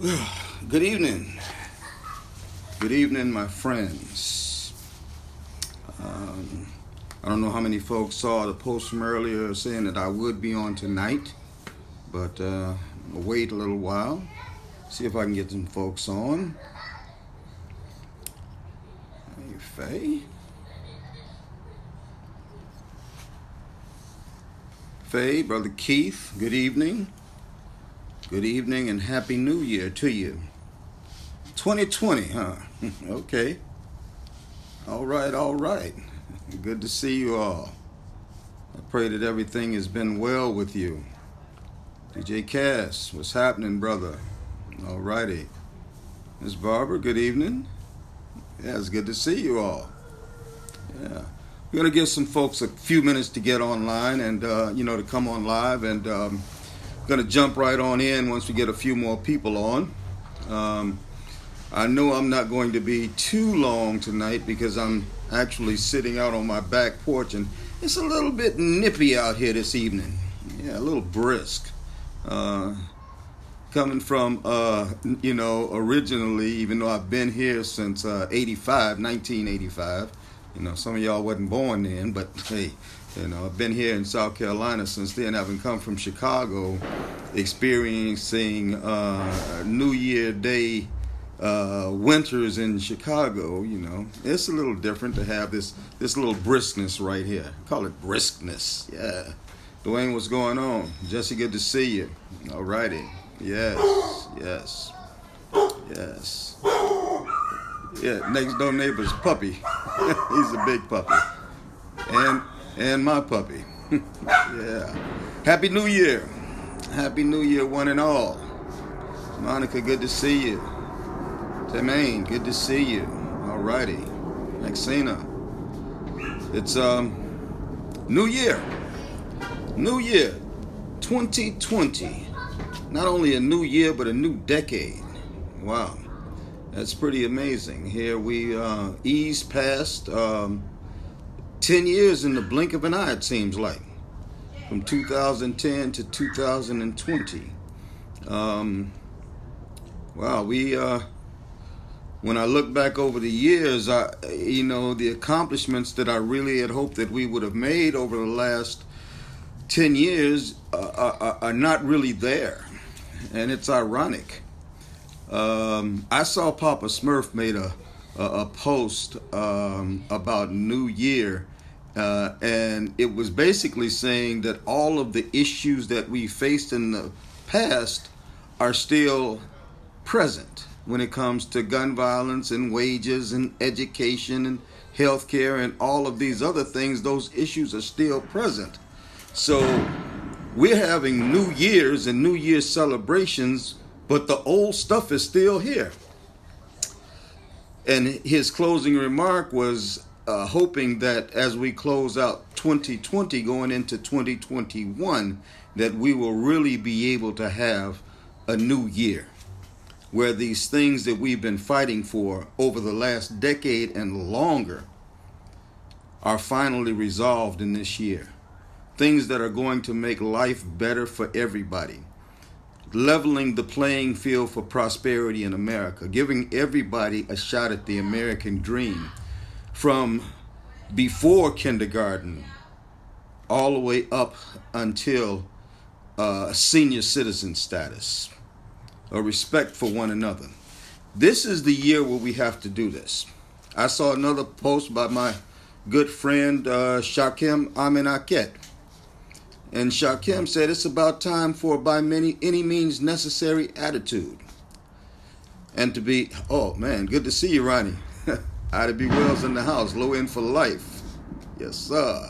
Good evening. Good evening, my friends. I don't know how many folks saw the post from earlier saying that I would be on tonight, but I'll wait a little while, see if I can get some folks on. Hey, Faye. Faye, Brother Keith, good evening. Good evening and Happy New Year to you. 2020, huh? Okay. All right. Good to see you all. I pray that everything has been well with you. DJ Cass, what's happening, brother? All righty. Ms. Barbara, good evening. Yeah, it's good to see you all. Yeah. We're going to give some folks a few minutes to get online and, to come on live. And going to jump right on in once we get a few more people on. I know I'm not going to be too long tonight because I'm actually sitting out on my back porch and it's a little bit nippy out here this evening. Yeah, a little brisk. Coming from, originally, even though I've been here since 1985. Some of y'all wasn't born then, but hey, I've been here in South Carolina since then, having come from Chicago, experiencing New Year Day winters in Chicago. It's a little different to have this little briskness right here. Call it briskness. Yeah. Dwayne, what's going on? Jesse, good to see you. All righty. Yes. Yeah, next door neighbor's puppy. He's a big puppy. And my puppy. Yeah. Happy New Year. Happy New Year, one and all. Monica, good to see you. Temaine, good to see you. All righty. Maxina. It's New Year. New Year 2020. Not only a new year, but a new decade. Wow. That's pretty amazing. Here we ease past 10 years in the blink of an eye, it seems like. From 2010 to 2020. Wow, when I look back over the years, the accomplishments that I really had hoped that we would have made over the last 10 years are not really there. And it's ironic. I saw Papa Smurf made a post about New Year, and it was basically saying that all of the issues that we faced in the past are still present when it comes to gun violence and wages and education and healthcare and all of these other things. Those issues are still present. So we're having New Year's and New Year's celebrations, but the old stuff is still here. And his closing remark was hoping that as we close out 2020 going into 2021, that we will really be able to have a new year where these things that we've been fighting for over the last decade and longer are finally resolved in this year. Things that are going to make life better for everybody. Leveling the playing field for prosperity in America. Giving everybody a shot at the American dream. From before kindergarten all the way up until senior citizen status. A respect for one another. This is the year where we have to do this. I saw another post by my good friend Shakim Aminaket. And Shakim said it's about time for by any means necessary attitude. And to be, oh man, good to see you, Ronnie. Ida B. Wells in the house, low end for life. Yes, sir.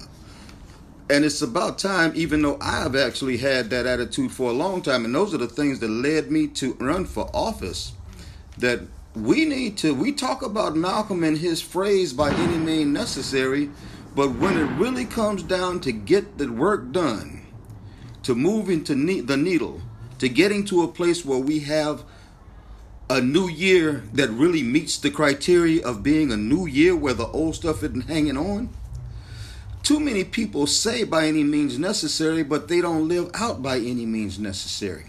And it's about time, even though I've actually had that attitude for a long time, and those are the things that led me to run for office, that we talk about Malcolm and his phrase, by any means necessary, but when it really comes down to get the work done, to move into the needle, to getting to a place where we have a new year that really meets the criteria of being a new year where the old stuff isn't hanging on, too many people say by any means necessary, but they don't live out by any means necessary.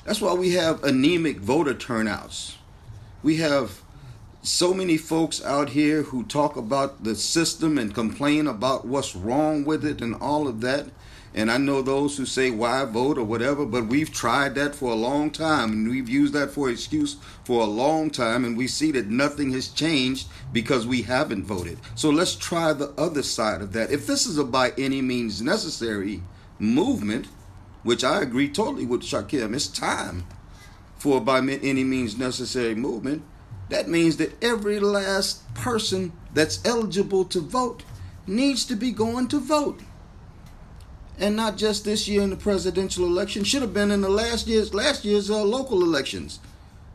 That's why we have anemic voter turnouts. We have so many folks out here who talk about the system and complain about what's wrong with it and all of that. And I know those who say why vote or whatever, but we've tried that for a long time and we've used that for excuse for a long time, and we see that nothing has changed because we haven't voted. So let's try the other side of that. If this is a by any means necessary movement, which I agree totally with Shakim, it's time for a by any means necessary movement. That means that every last person that's eligible to vote needs to be going to vote. And not just this year in the presidential election. Should have been in the last year's local elections,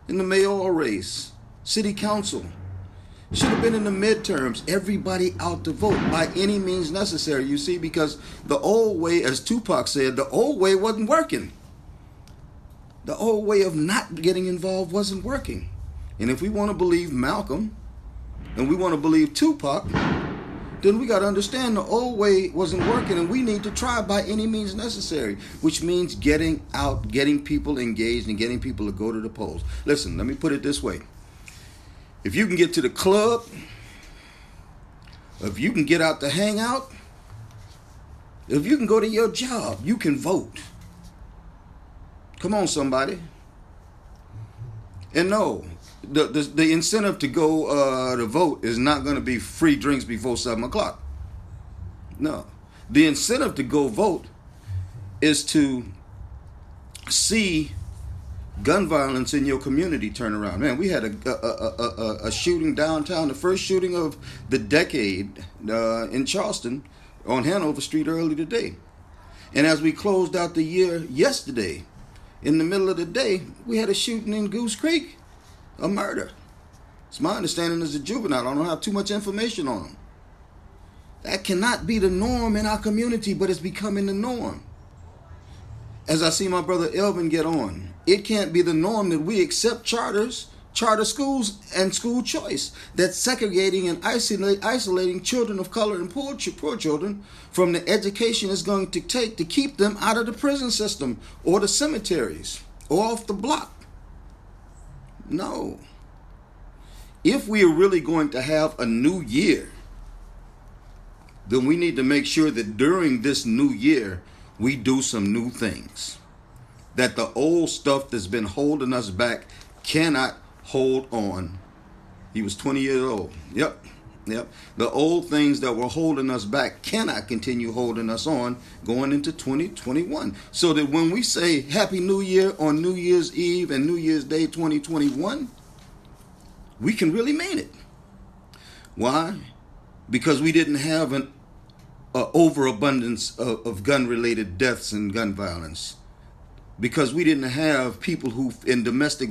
in the mayoral race, city council. Should have been in the midterms. Everybody out to vote by any means necessary, you see, because the old way, as Tupac said, the old way wasn't working. The old way of not getting involved wasn't working. And if we want to believe Malcolm and we want to believe Tupac, then we got to understand the old way wasn't working, and we need to try by any means necessary, which means getting out, getting people engaged, and getting people to go to the polls. Listen, let me put it this way. If you can get to the club, if you can get out to hang out, if you can go to your job, you can vote. Come on, somebody. And no, the incentive to go to vote is not going to be free drinks before 7 o'clock. No. The incentive to go vote is to see gun violence in your community turn around. Man, we had a shooting downtown, the first shooting of the decade in Charleston on Hanover Street early today. And as we closed out the year yesterday, in the middle of the day, we had a shooting in Goose Creek. A murder. It's my understanding as a juvenile. I don't have too much information on them. That cannot be the norm in our community, but it's becoming the norm. As I see my brother Elvin get on, it can't be the norm that we accept charter schools and school choice, that's segregating and isolating children of color and poor children from the education it's going to take to keep them out of the prison system or the cemeteries or off the block. No. If we are really going to have a new year, then we need to make sure that during this new year, we do some new things. That the old stuff that's been holding us back cannot hold on. He was 20 years old. Yep. The old things that were holding us back cannot continue holding us on going into 2021. So that when we say Happy New Year on New Year's Eve and New Year's Day 2021, we can really mean it. Why? Because we didn't have an overabundance of gun-related deaths and gun violence. Because we didn't have people who in domestic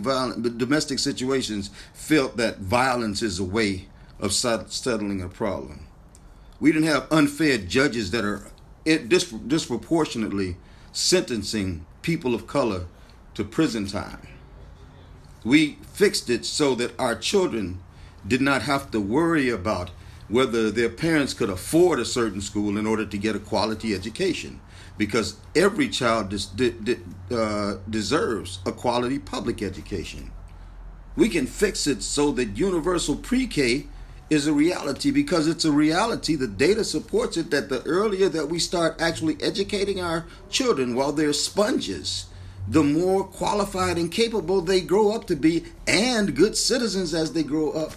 situations felt that violence is a way of settling a problem. We didn't have unfair judges that are disproportionately sentencing people of color to prison time. We fixed it so that our children did not have to worry about whether their parents could afford a certain school in order to get a quality education, because every child deserves a quality public education. We can fix it so that universal pre-K is a reality, because it's a reality. The data supports it, that the earlier that we start actually educating our children while they're sponges, the more qualified and capable they grow up to be, and good citizens as they grow up.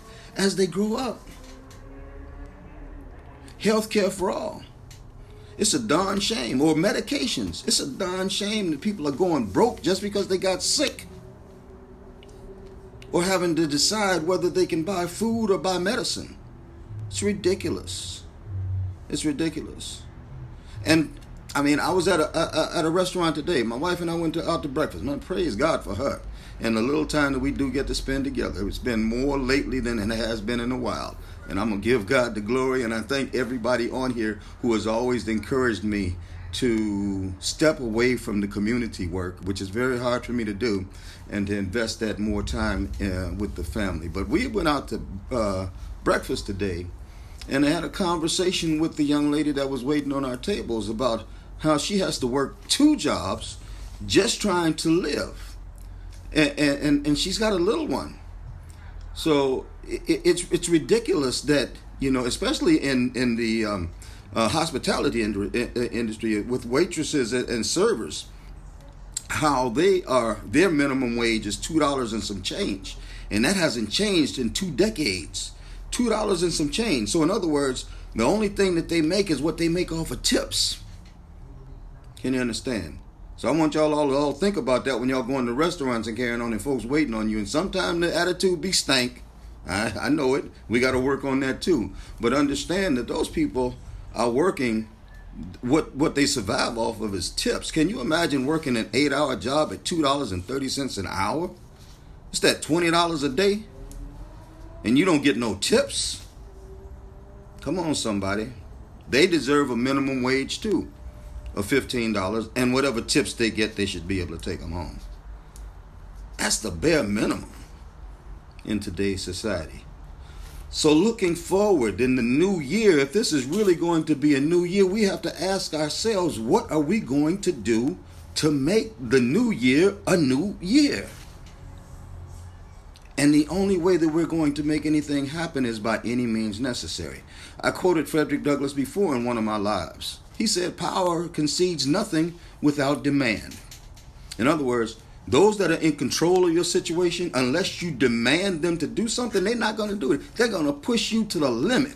Healthcare for all. It's a darn shame. Or medications. It's a darn shame that people are going broke just because they got sick, or having to decide whether they can buy food or buy medicine. It's ridiculous. It's ridiculous. And I mean, I was at a restaurant today. My wife and I went out to breakfast. Man, praise God for her and the little time that we do get to spend together. It's been more lately than it has been in a while. And I'm going to give God the glory. And I thank everybody on here who has always encouraged me to step away from the community work, which is very hard for me to do, and to invest that more time with the family. But we went out to breakfast today, and I had a conversation with the young lady that was waiting on our tables about how she has to work 2 jobs just trying to live. and she's got a little one. So it's ridiculous that, especially in the hospitality industry with waitresses and servers, how their minimum wage is $2 and some change, and that hasn't changed in 2 decades. $2 and some change. So in other words, the only thing that they make is what they make off of tips. Can you understand? So I want y'all all to all think about that when y'all going to restaurants and carrying on and folks waiting on you. And sometimes the attitude be stank. I know it. We got to work on that too. But understand that those people are working, what they survive off of is tips. Can you imagine working an 8-hour job at $2.30 an hour? It's that $20 a day. And you don't get no tips? Come on, somebody. They deserve a minimum wage too of $15, and whatever tips they get, they should be able to take them home. That's the bare minimum in today's society. So looking forward in the new year, if this is really going to be a new year, we have to ask ourselves, what are we going to do to make the new year a new year? And the only way that we're going to make anything happen is by any means necessary. I quoted Frederick Douglas before in one of my lives. He said, power concedes nothing without demand. In other words, those that are in control of your situation, unless you demand them to do something, they're not going to do it. They're going to push you to the limit.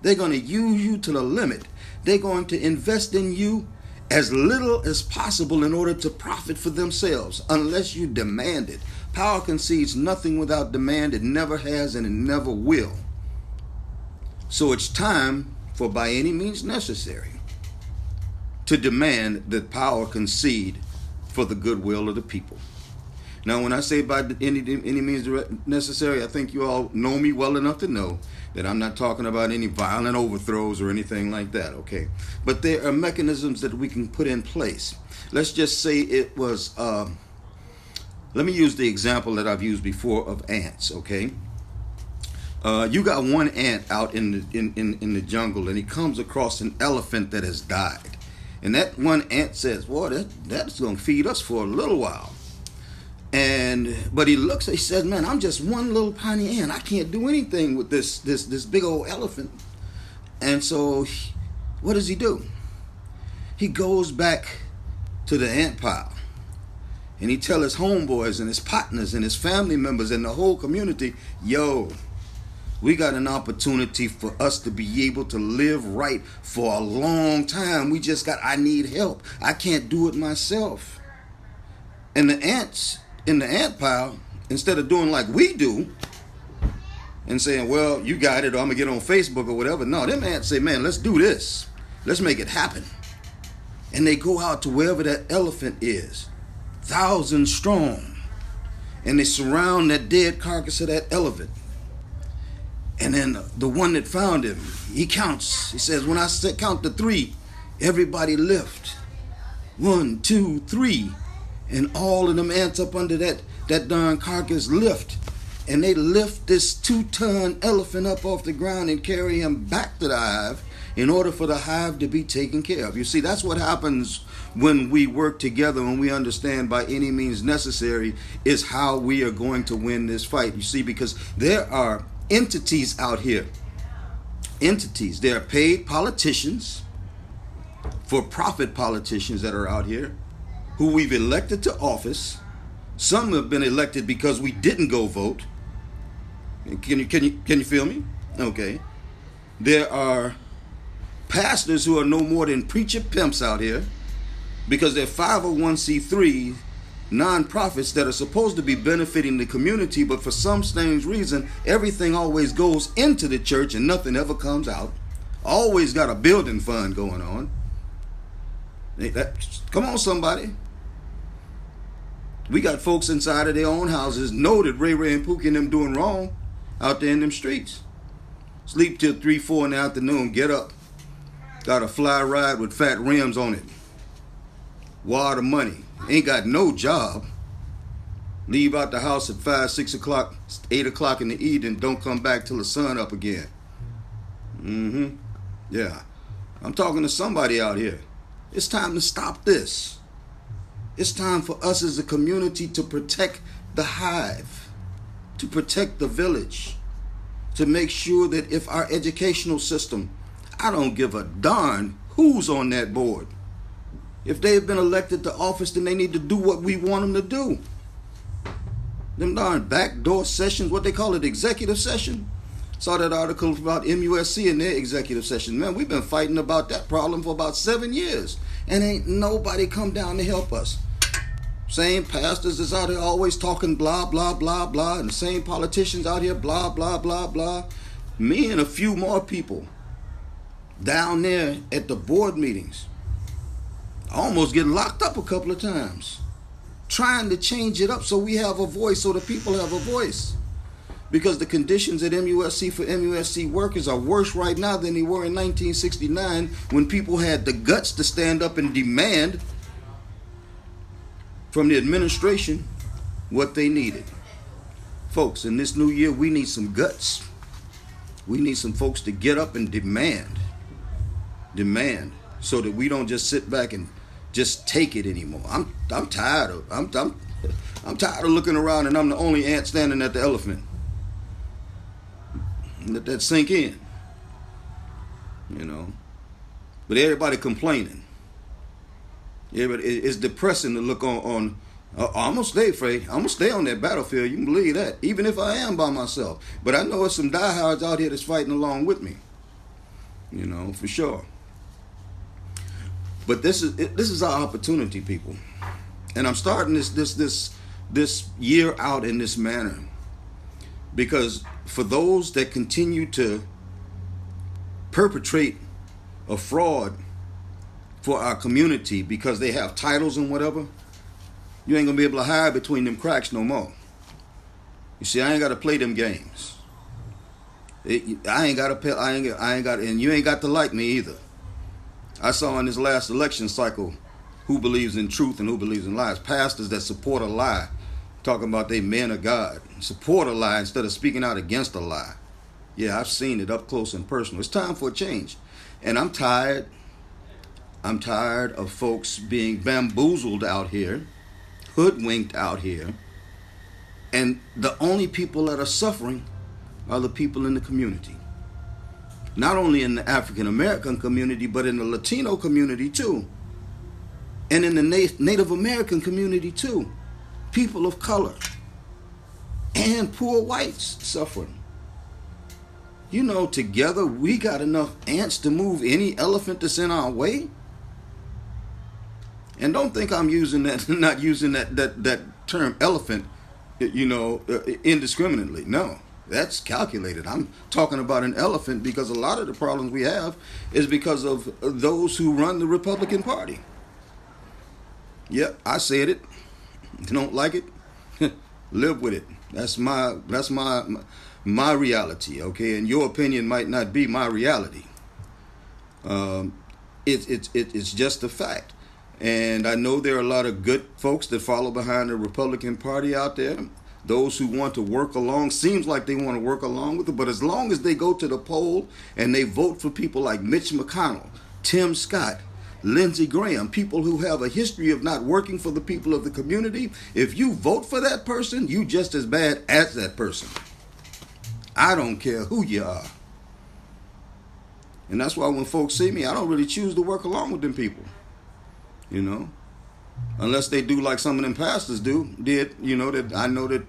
They're going to use you to the limit. They're going to invest in you as little as possible in order to profit for themselves, unless you demand it. Power concedes nothing without demand. It never has and it never will. So it's time for, by any means necessary, to demand that power concede for the goodwill of the people. Now, when I say by any means necessary, I think you all know me well enough to know that I'm not talking about any violent overthrows or anything like that, okay? But there are mechanisms that we can put in place. Let's just say it was, let me use the example that I've used before of ants, okay? You got one ant out in the jungle, and he comes across an elephant that has died. And that one ant says, "Boy, that's going to feed us for a little while." But he says, "Man, I'm just one little tiny ant. I can't do anything with this big old elephant." And so, what does he do? He goes back to the ant pile, and he tells his homeboys and his partners and his family members and the whole community, "Yo, we got an opportunity for us to be able to live right for a long time. I need help. I can't do it myself." And the ants in the ant pile, instead of doing like we do and saying, "Well, you got it, or I'm going to get on Facebook or whatever." No, them ants say, "Man, let's do this. Let's make it happen." And they go out to wherever that elephant is, thousands strong. And they surround that dead carcass of that elephant. And then the one that found him, he counts. He says, "When I count to 3, everybody lift. 1, 2, 3. And all of them ants up under that darn carcass lift. And they lift this 2-ton elephant up off the ground and carry him back to the hive in order for the hive to be taken care of." You see, that's what happens when we work together, when we understand by any means necessary is how we are going to win this fight. You see, because there are entities out here. Entities. There are paid politicians, for-profit politicians that are out here who we've elected to office. Some have been elected because we didn't go vote. Can you feel me? Okay. There are pastors who are no more than preacher pimps out here because they're 501c3 nonprofits that are supposed to be benefiting the community, but for some strange reason, everything always goes into the church and nothing ever comes out. Always got a building fund going on. Come on, somebody. We got folks inside of their own houses know that Ray and Pookie and them doing wrong out there in them streets. Sleep till 3, 4 in the afternoon, get up. Got a fly ride with fat rims on it. Wad of money. Ain't got no job. Leave out the house at 5, 6 o'clock, 8 o'clock in the evening. Don't come back till the sun up again. Yeah. I'm talking to somebody out here. It's time to stop this. It's time for us as a community to protect the hive, to protect the village, to make sure that if our educational system, I don't give a darn who's on that board. If they've been elected to office, then they need to do what we want them to do. Them darn backdoor sessions, what they call it, executive session. Saw that article about MUSC and their executive session. Man, we've been fighting about that problem for about 7 years. And ain't nobody come down to help us. Same pastors is out here always talking blah, blah, blah, blah. And the same politicians out here blah, blah, blah, blah. Me and a few more people down there at the board meetings, almost getting locked up a couple of times, trying to change it up so we have a voice, so the people have a voice. Because the conditions at MUSC for MUSC workers are worse right now than they were in 1969, when people had the guts to stand up and demand from the administration what they needed. Folks, in this new year, we need some guts. We need some folks to get up and demand, so that we don't just sit back and just take it anymore. I'm tired of I'm tired of looking around and I'm the only ant standing at the elephant. Let that sink in, But everybody complaining. It's depressing to look on. I'm gonna stay, Fred. I'm gonna stay on that battlefield. You can believe that, even if I am by myself. But I know there's some diehards out here that's fighting along with me. For sure. But this is our opportunity, people, and I'm starting this year out in this manner, because for those that continue to perpetrate a fraud for our community because they have titles and whatever, you ain't gonna be able to hide between them cracks no more. You see, I ain't got to play them games. I ain't got to, and you ain't got to like me either. I saw in this last election cycle who believes in truth and who believes in lies. Pastors that support a lie, talking about they men of God, support a lie instead of speaking out against a lie. Yeah, I've seen it up close and personal. It's time for a change. And I'm tired. I'm tired of folks being bamboozled out here, hoodwinked out here. And the only people that are suffering are the people in the community. Not only in the African American community, but in the Latino community too. And in the Native American community too. People of color and poor whites suffering. Together we got enough ants to move any elephant that's in our way. And don't think I'm not using that term elephant, indiscriminately. No, that's calculated. I'm talking about an elephant because a lot of the problems we have is because of those who run the Republican Party. Yep, I said it. You don't like it? Live with it. That's my reality, okay? And your opinion might not be my reality. It's just a fact. And I know there are a lot of good folks that follow behind the Republican Party out there. Those who want to work along, seems like they want to work along with it. But as long as they go to the poll and they vote for people like Mitch McConnell, Tim Scott, Lindsey Graham, people who have a history of not working for the people of the community, if you vote for that person, you just as bad as that person. I don't care who you are. And that's why when folks see me, I don't really choose to work along with them people. Unless they do like some of them pastors did, that I know that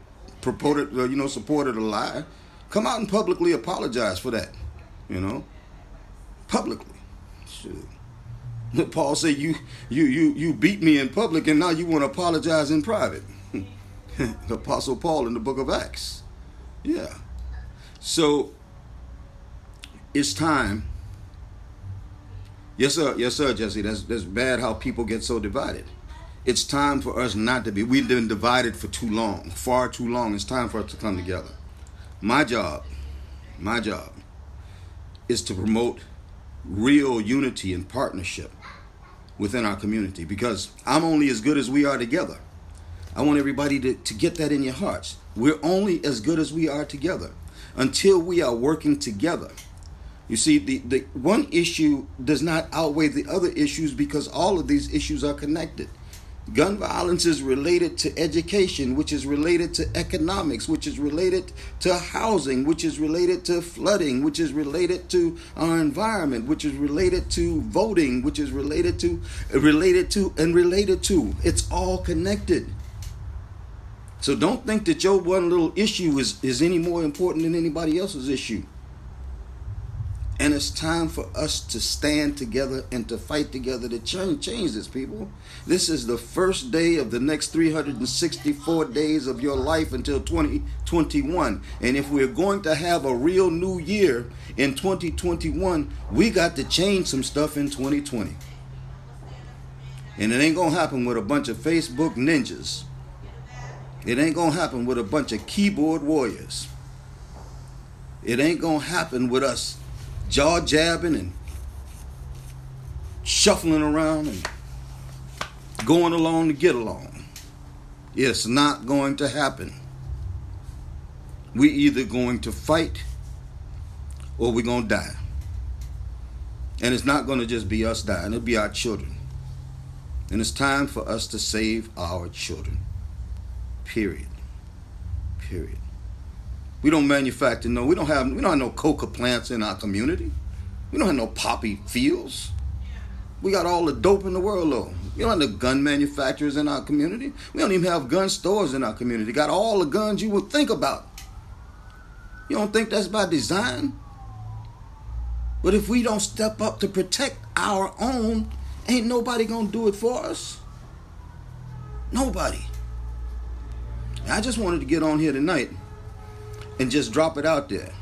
supported a lie. Come out and publicly apologize for that, publicly. Shoot. Paul said, you beat me in public and now you want to apologize in private. Apostle Paul in the book of Acts. Yeah. So it's time. Yes, sir, Jesse. That's bad how people get so divided. It's time for us not to be. We've been divided for too long, far too long. It's time for us to come together. My job is to promote real unity and partnership within our community, because I'm only as good as we are together. I want everybody to get that in your hearts. We're only as good as we are together until we are working together. You see, the one issue does not outweigh the other issues because all of these issues are connected. Gun violence is related to education, which is related to economics, which is related to housing, which is related to flooding, which is related to our environment, which is related to voting, which is related to. It's all connected. So don't think that your one little issue is any more important than anybody else's issue. And it's time for us to stand together and to fight together to change this, people. This is the first day of the next 364 days of your life until 2021. And if we're going to have a real new year in 2021, we got to change some stuff in 2020. And it ain't going to happen with a bunch of Facebook ninjas. It ain't going to happen with a bunch of keyboard warriors. It ain't going to happen with us jaw jabbing and shuffling around and going along to get along. It's not going to happen. We're either going to fight or we're going to die. And it's not going to just be us dying, it'll be our children. And it's time for us to save our children. Period. We don't manufacture we don't have no coca plants in our community. We don't have no poppy fields. We got all the dope in the world though. We don't have no gun manufacturers in our community. We don't even have gun stores in our community. Got all the guns you would think about. You don't think that's by design? But if we don't step up to protect our own, ain't nobody gonna do it for us. Nobody. I just wanted to get on here tonight and just drop it out there.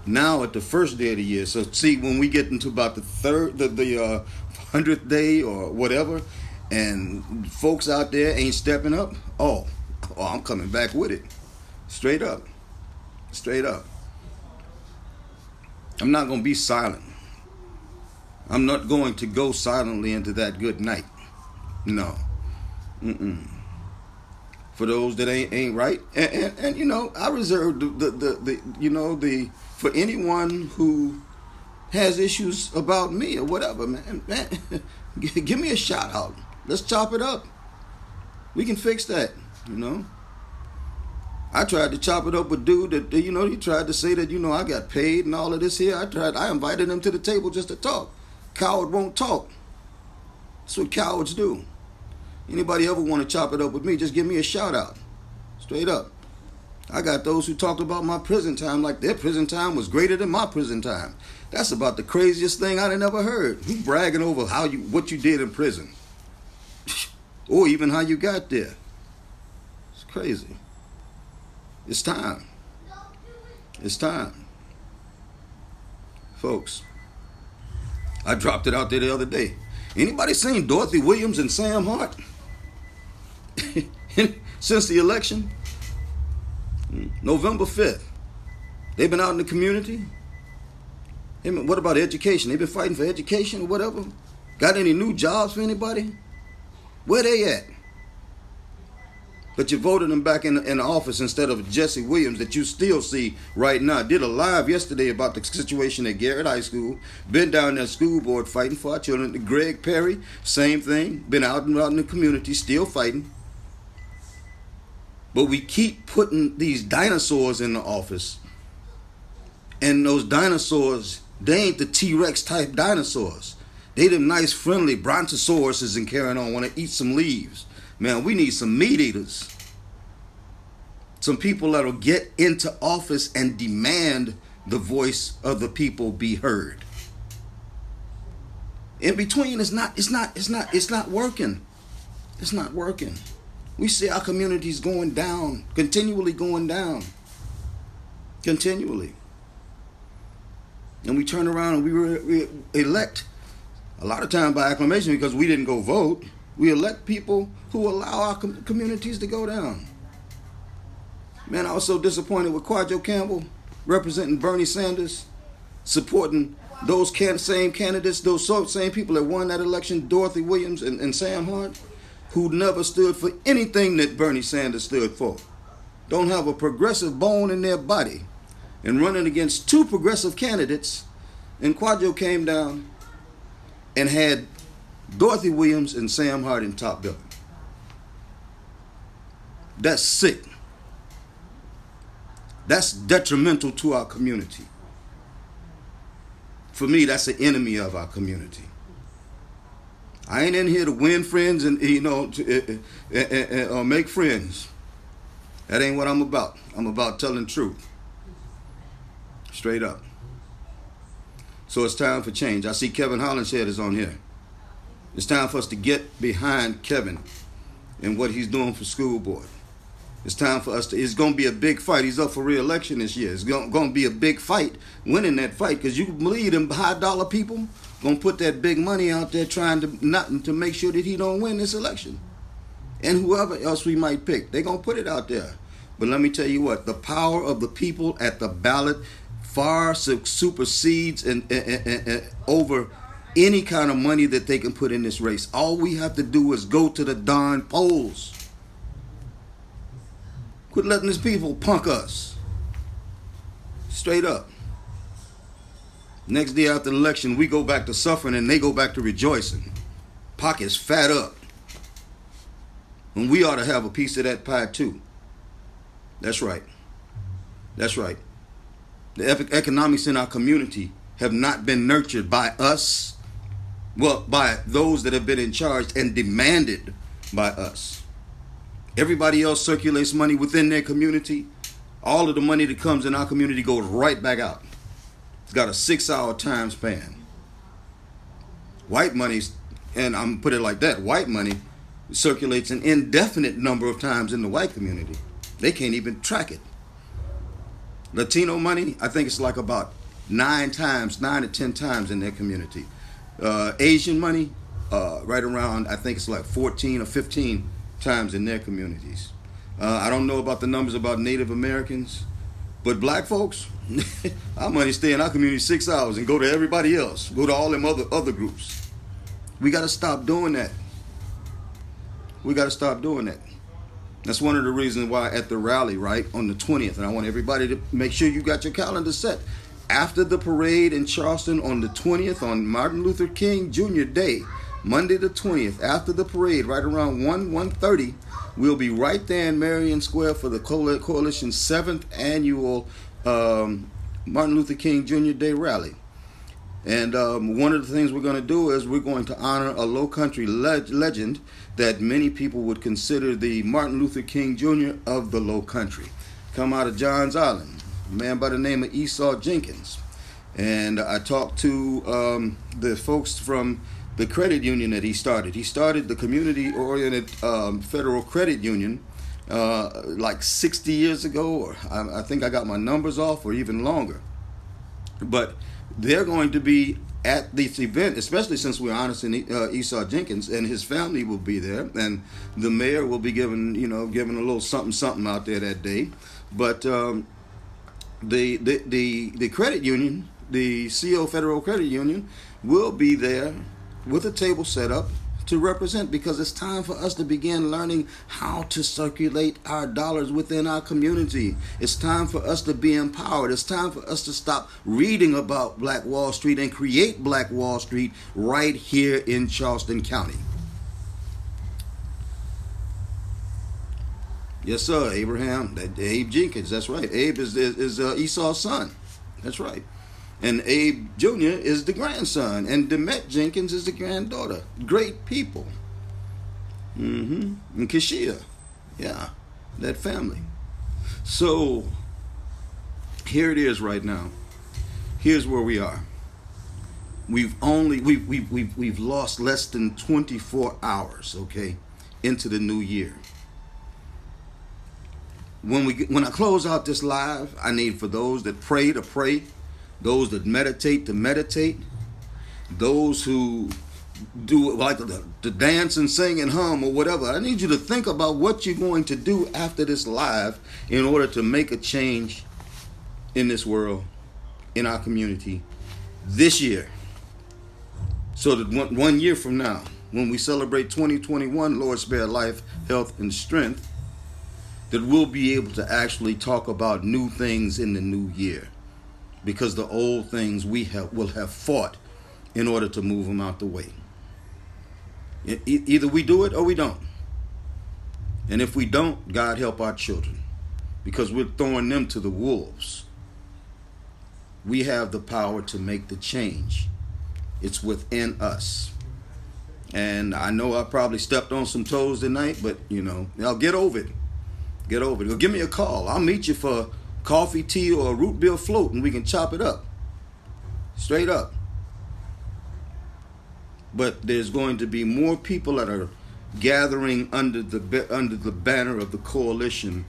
Now at the first day of the year. So see, when we get into about the 100th day or whatever, and folks out there ain't stepping up, oh, I'm coming back with it. Straight up. I'm not going to be silent. I'm not going to go silently into that good night. No. For those that ain't right, and I reserve the for anyone who has issues about me or whatever, man, give me a shout out. Let's chop it up. We can fix that, I tried to chop it up with dude that he tried to say that I got paid and all of this here. I invited him to the table just to talk. Coward won't talk. That's what cowards do. Anybody ever want to chop it up with me, just give me a shout out. Straight up. I got those who talked about my prison time like their prison time was greater than my prison time. That's about the craziest thing I'd ever heard. Who bragging over what you did in prison? Or even how you got there. It's crazy. It's time. Folks, I dropped it out there the other day. Anybody seen Dorothy Williams and Sam Hart? Since the election? November 5th. They've been out in the community. What about education? They've been fighting for education or whatever. Got any new jobs for anybody? Where they at? But you voted them back in the office instead of Jesse Williams that you still see right now. Did a live yesterday about the situation at Garrett High School. Been down there school board fighting for our children. Greg Perry, same thing. Been out in the community, still fighting. But we keep putting these dinosaurs in the office. And those dinosaurs, they ain't the T-Rex type dinosaurs. They them nice, friendly brontosauruses and carrying on, want to eat some leaves. Man, we need some meat eaters. Some people that'll get into office and demand the voice of the people be heard. In between, it's not working. It's not working. We see our communities going down, continually going down. Continually. And we turn around and we elect, a lot of time by acclamation because we didn't go vote. We elect people who allow our communities to go down. Man, I was so disappointed with Quadro Campbell representing Bernie Sanders, supporting those same candidates, those same people that won that election, Dorothy Williams and Sam Hart, who never stood for anything that Bernie Sanders stood for. Don't have a progressive bone in their body. And running against two progressive candidates, and Quadro came down and had Dorothy Williams and Sam Harding top billing. That's sick. That's detrimental to our community. For me, that's an enemy of our community. I ain't in here to win friends and or make friends. That ain't what I'm about. I'm about telling truth. Straight up. So it's time for change. I see Kevin Hollinshead is on here. It's time for us to get behind Kevin and what he's doing for school board. It's time for us to, it's going to be a big fight. He's up for re-election this year. It's going to be a big fight, winning that fight, because you believe them high dollar people going to put that big money out there trying to make sure that he don't win this election. And whoever else we might pick, they're going to put it out there. But let me tell you what, the power of the people at the ballot far supersedes and over any kind of money that they can put in this race. All we have to do is go to the darn polls. Quit letting these people punk us. Straight up. Next day after the election, we go back to suffering and they go back to rejoicing. Pockets fat up. And we ought to have a piece of that pie too. That's right. That's right. The economics in our community have not been nurtured by us, well, by those that have been in charge and demanded by us. Everybody else circulates money within their community. All of the money that comes in our community goes right back out. It's got a 6-hour time span. White money, and I'm put it like that, white money circulates an indefinite number of times in the white community. They can't even track it. Latino money, I think it's like about 9 to 10 times in their community. Asian money, right around, I think it's like 14 or 15 times in their communities. I don't know about the numbers about Native Americans, but black folks, our money stay in our community 6 hours and go to everybody else, go to all them other groups. We got to stop doing that. We got to stop doing that. That's one of the reasons why at the rally, right, on the 20th, and I want everybody to make sure you got your calendar set. After the parade in Charleston on the 20th, on Martin Luther King Jr. Day, Monday the 20th, after the parade, right around 1:30, we'll be right there in Marion Square for the Coalition's 7th annual Martin Luther King Jr. Day rally. And one of the things we're going to do is we're going to honor a Low Country legend that many people would consider the Martin Luther King Jr. of the Low Country. Come out of Johns Island, a man by the name of Esau Jenkins. And I talked to the folks from the credit union that he started. He started the community-oriented Federal Credit Union like 60 years ago, or I think I got my numbers off, or even longer. But they're going to be at this event, especially since we're honoring Esau Jenkins, and his family will be there, and the mayor will be giving a little something out there that day. But the credit union, the CO Federal Credit Union, will be there with a table set up to represent, because it's time for us to begin learning how to circulate our dollars within our community. It's time for us to be empowered. It's time for us to stop reading about Black Wall Street and create Black Wall Street right here in Charleston County. Yes, sir, Abraham. Abe Jenkins, that's right. Abe is Esau's son. That's right. And Abe Jr. is the grandson, and Demet Jenkins is the granddaughter. Great people. And Kashia. Yeah, that family. So here it is right now. Here's where we are. We've lost less than 24 hours, okay, into the new year. When I close out this live, I need for those that pray to pray, those that meditate to meditate, those who do like the dance and sing and hum or whatever. I need you to think about what you're going to do after this live in order to make a change in this world, in our community, this year. So that one year from now, when we celebrate 2021, Lord spare life, health, and strength, that we'll be able to actually talk about new things in the new year. Because the old things will have fought in order to move them out the way. Either we do it or we don't. And if we don't, God help our children, because we're throwing them to the wolves. We have the power to make the change. It's within us. And I know I probably stepped on some toes tonight, but I'll get over it. Get over it. Or give me a call. I'll meet you for coffee, tea, or a root beer float, and we can chop it up. Straight up. But there's going to be more people that are gathering under the banner of the coalition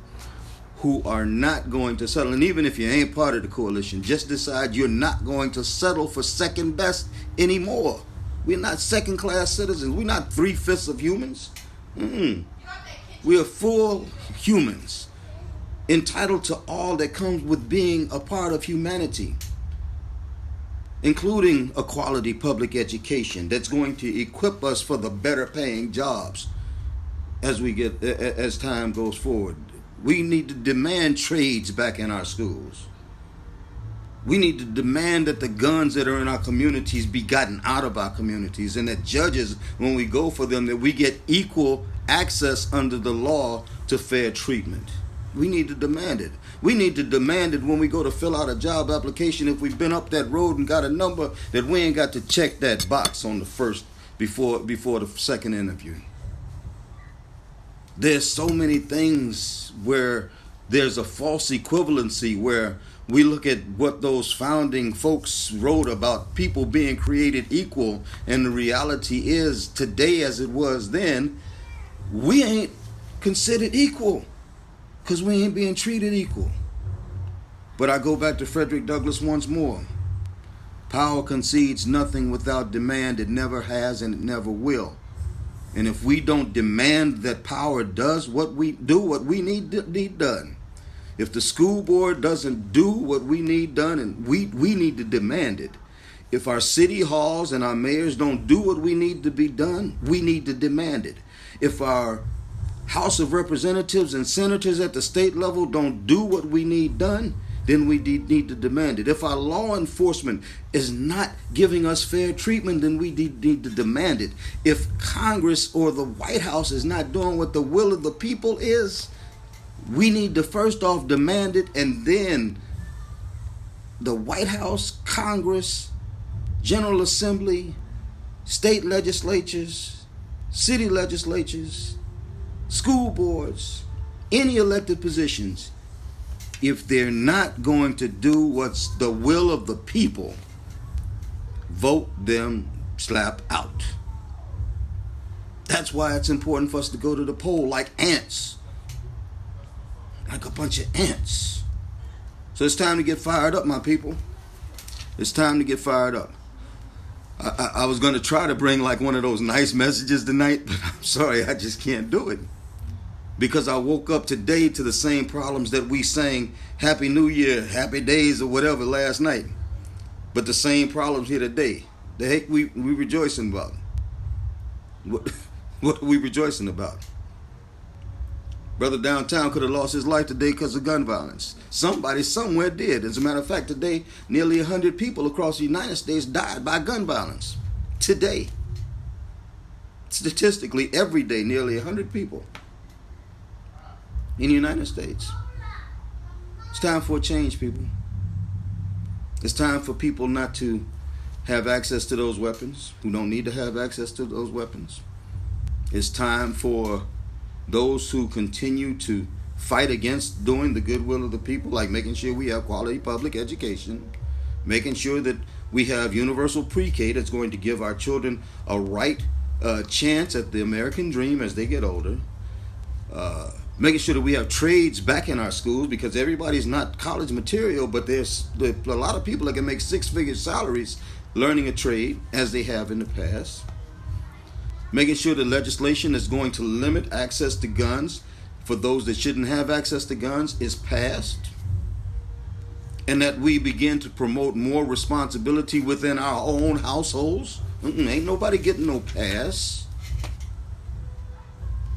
who are not going to settle. And even if you ain't part of the coalition, just decide you're not going to settle for second best anymore. We're not second-class citizens. We're not 3/5 of humans. We are full humans, entitled to all that comes with being a part of humanity, including a quality public education that's going to equip us for the better paying jobs as time goes forward. We need to demand trades back in our schools. We need to demand that the guns that are in our communities be gotten out of our communities, and that judges, when we go for them, that we get equal access under the law to fair treatment. We need to demand it. We need to demand it when we go to fill out a job application. If we've been up that road and got a number, that we ain't got to check that box on the first before the second interview. There's so many things where there's a false equivalency, where we look at what those founding folks wrote about people being created equal, and the reality is today, as it was then, we ain't considered equal because we ain't being treated equal. But I go back to Frederick Douglas once more. Power concedes nothing without demand. It never has and it never will. And if we don't demand that power does what we need done, if the school board doesn't do what we need done, and we need to demand it. If our city halls and our mayors don't do what we need to be done, we need to demand it. If our House of Representatives and senators at the state level don't do what we need done, then we need to demand it. If our law enforcement is not giving us fair treatment, then we need to demand it. If Congress or the White House is not doing what the will of the people is, we need to first off demand it, and then the White House, Congress, General Assembly, state legislatures, city legislatures, school boards, any elected positions, if they're not going to do what's the will of the people, vote them slap out. That's why it's important for us to go to the poll like ants. Like a bunch of ants. So it's time to get fired up, my people. It's time to get fired up. I was going to try to bring like one of those nice messages tonight, but I'm sorry, I just can't do it. Because I woke up today to the same problems that we sang Happy New Year, Happy Days, or whatever last night. But the same problems here today. The heck we rejoicing about? What are we rejoicing about? Brother downtown could have lost his life today because of gun violence. Somebody somewhere did. As a matter of fact, today, nearly 100 people across the United States died by gun violence. Today. Statistically, every day, nearly 100 people in the United States. It's time for a change, people. It's time for people not to have access to those weapons, who don't need to have access to those weapons. It's time for those who continue to fight against doing the good will of the people, like making sure we have quality public education, making sure that we have universal pre-K that's going to give our children a right chance at the American dream as they get older, making sure that we have trades back in our schools, because everybody's not college material, but there's a lot of people that can make six-figure salaries learning a trade as they have in the past. Making sure the legislation is going to limit access to guns for those that shouldn't have access to guns is passed. And that we begin to promote more responsibility within our own households. Ain't nobody getting no pass.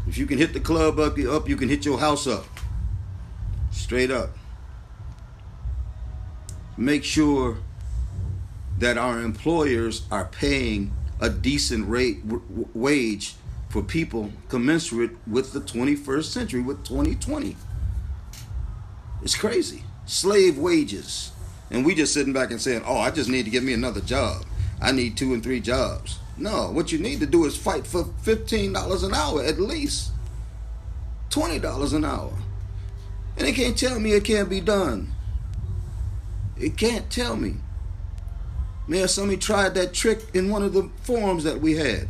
If you can hit the club up, you can hit your house up. Straight up. Make sure that our employers are paying a decent wage for people commensurate with the 21st century, with 2020. It's crazy. Slave wages. And we just sitting back and saying, oh, I just need to get me another job. I need 2 and 3 jobs. No, what you need to do is fight for $15 an hour at least. $20 an hour. And they can't tell me it can't be done. It can't tell me. Man, somebody tried that trick in one of the forums that we had.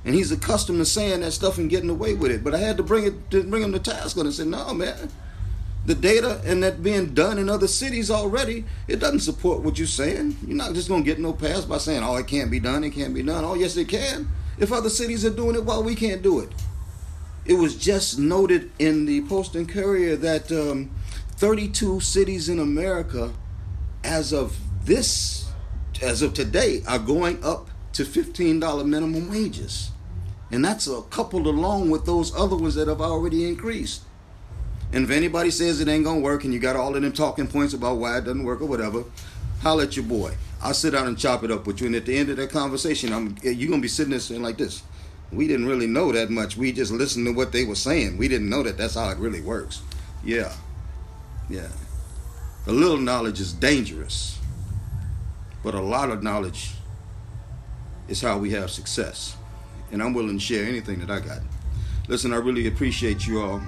And he's accustomed to saying that stuff and getting away with it. But I had to bring him to task on it and say, no, man. The data and that being done in other cities already, it doesn't support what you're saying. You're not just going to get no pass by saying, oh, it can't be done, it can't be done. Oh, yes, it can. If other cities are doing it, why we can't do it? It was just noted in the Post and Courier that 32 cities in America, as of today, are going up to $15 minimum wages. And that's coupled along with those other ones that have already increased. And if anybody says it ain't gonna work and you got all of them talking points about why it doesn't work or whatever, holler at your boy. I'll sit down and chop it up with you. And at the end of that conversation, you're gonna be sitting there saying like this: we didn't really know that much. We just listened to what they were saying. We didn't know that that's how it really works. Yeah. A little knowledge is dangerous, but a lot of knowledge is how we have success. And I'm willing to share anything that I got. Listen, I really appreciate you all.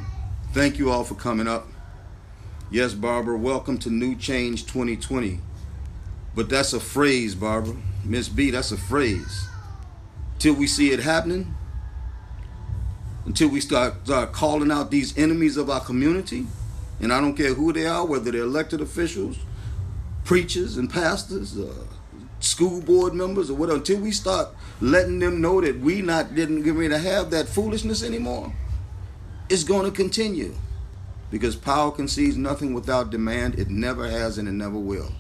Thank you all for coming up. Yes, Barbara, welcome to New Change 2020. But that's a phrase, Barbara. Miss B, that's a phrase. Till we see it happening, until we start calling out these enemies of our community, and I don't care who they are, whether they're elected officials, preachers and pastors, school board members or whatever, until we start letting them know that we didn't get ready to have that foolishness anymore, it's going to continue. Because power concedes nothing without demand. It never has and it never will.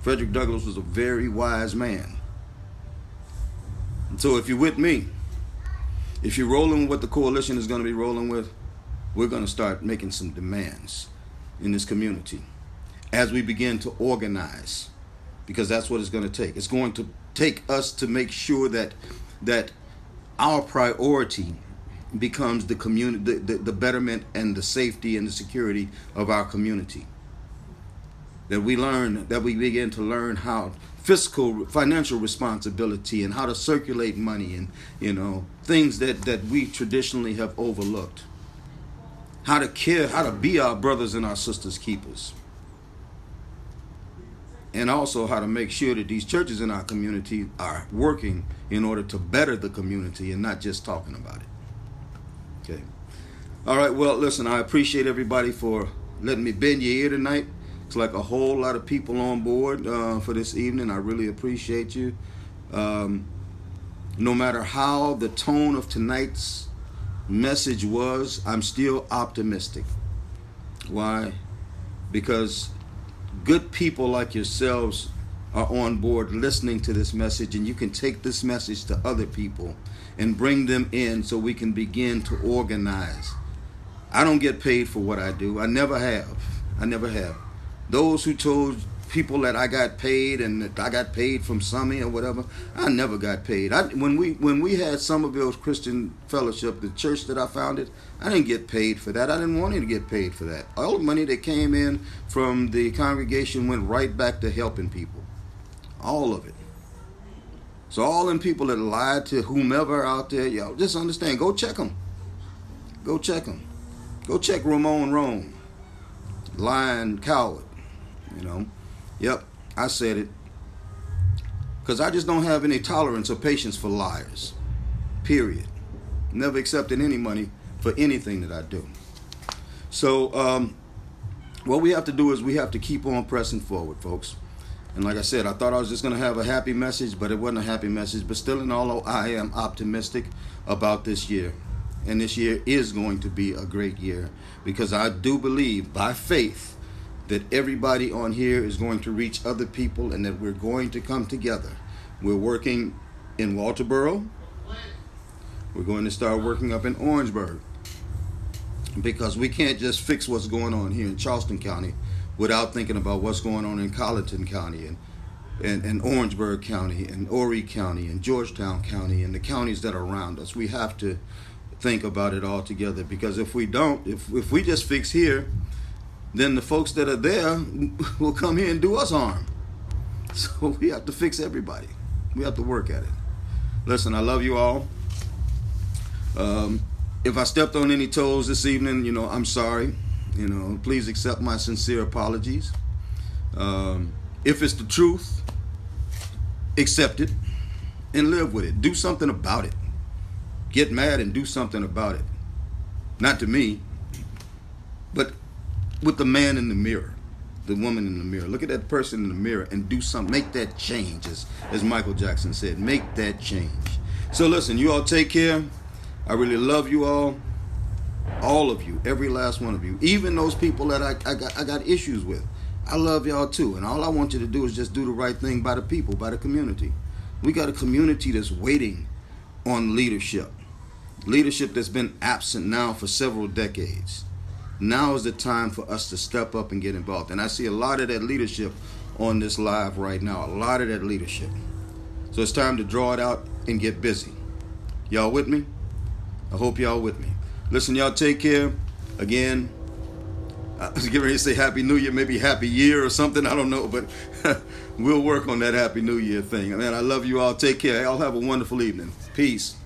Frederick Douglas was a very wise man. And so if you're with me, if you're rolling with what the coalition is going to be rolling with, we're going to start making some demands in this community as we begin to organize. Because that's what it's going to take. It's going to take us to make sure that our priority becomes the community, the betterment and the safety and the security of our community. That we begin to learn how financial responsibility and how to circulate money and things that we traditionally have overlooked. How to care, how to be our brothers and our sisters keepers. And also how to make sure that these churches in our community are working in order to better the community and not just talking about it. Okay. All right. Well, listen, I appreciate everybody for letting me bend your ear tonight. It's like a whole lot of people on board for this evening. I really appreciate you. No matter how the tone of tonight's message was, I'm still optimistic. Why? Because good people like yourselves are on board listening to this message, and you can take this message to other people and bring them in so we can begin to organize. I don't get paid for what I do. I never have. Those who told people that I got paid and that I got paid from Summit or whatever, I never got paid. When we had Somerville Christian Fellowship, the church that I founded, I didn't get paid for that. I didn't want to get paid for that. All the money that came in from the congregation went right back to helping people. All of it. So all them people that lied to whomever out there, y'all just understand. Go check them. Go check them. Go check Ramon Rome. Lying coward. Yep, I said it. Because I just don't have any tolerance or patience for liars. Period. Never accepted any money for anything that I do. So what we have to do is we have to keep on pressing forward, folks. And like I said, I thought I was just going to have a happy message, but it wasn't a happy message. But still in all, I am optimistic about this year. And this year is going to be a great year, because I do believe by faith that everybody on here is going to reach other people and that we're going to come together. We're working in Walterboro. We're going to start working up in Orangeburg, because we can't just fix what's going on here in Charleston County without thinking about what's going on in Colleton County and and Orangeburg County and Horry County and Georgetown County and the counties that are around us. We have to think about it all together, because if we don't, if we just fix here, then the folks that are there will come here and do us harm. So we have to fix everybody. We have to work at it. Listen, I love you all. If I stepped on any toes this evening, I'm sorry. Please accept my sincere apologies. If it's the truth, accept it and live with it. Do something about it. Get mad and do something about it. Not to me, but with the man in the mirror, the woman in the mirror. Look at that person in the mirror and do something. Make that change, as Michael Jackson said. Make that change. So listen, you all take care. I really love you all of you, every last one of you, even those people that I got issues with. I love y'all too, and all I want you to do is just do the right thing by the people, by the community. We got a community that's waiting on leadership that's been absent now for several decades. Now is the time for us to step up and get involved, and I see a lot of that leadership on this live right now, a lot of that leadership. So it's time to draw it out and get busy. Y'all with me? I hope y'all with me. Listen, y'all take care. Again, I was getting ready to say Happy New Year, maybe Happy Year or something. I don't know, but we'll work on that Happy New Year thing. Man, I love you all. Take care. Y'all have a wonderful evening. Peace.